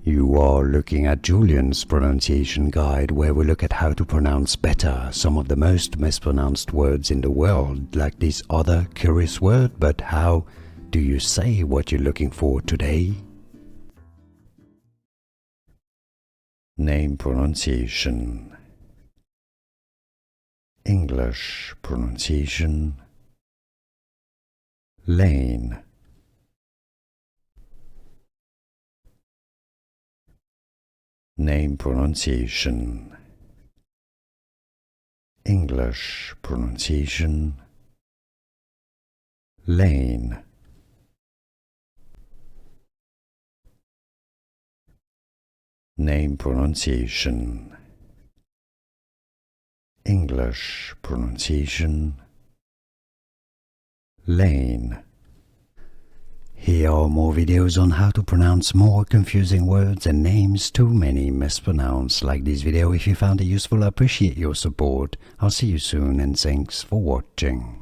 You are looking at Julian's pronunciation guide, where we look at how to pronounce better some of the most mispronounced words in the world, like this other curious word. But how do you say what you're looking for today? Name pronunciation. English pronunciation. Layne. Name pronunciation. English pronunciation. Layne. Name pronunciation. English pronunciation. Layne. Here are more videos on how to pronounce more confusing words and names too many mispronounced. Like this video if you found it useful. I appreciate your support. I'll see you soon and thanks for watching.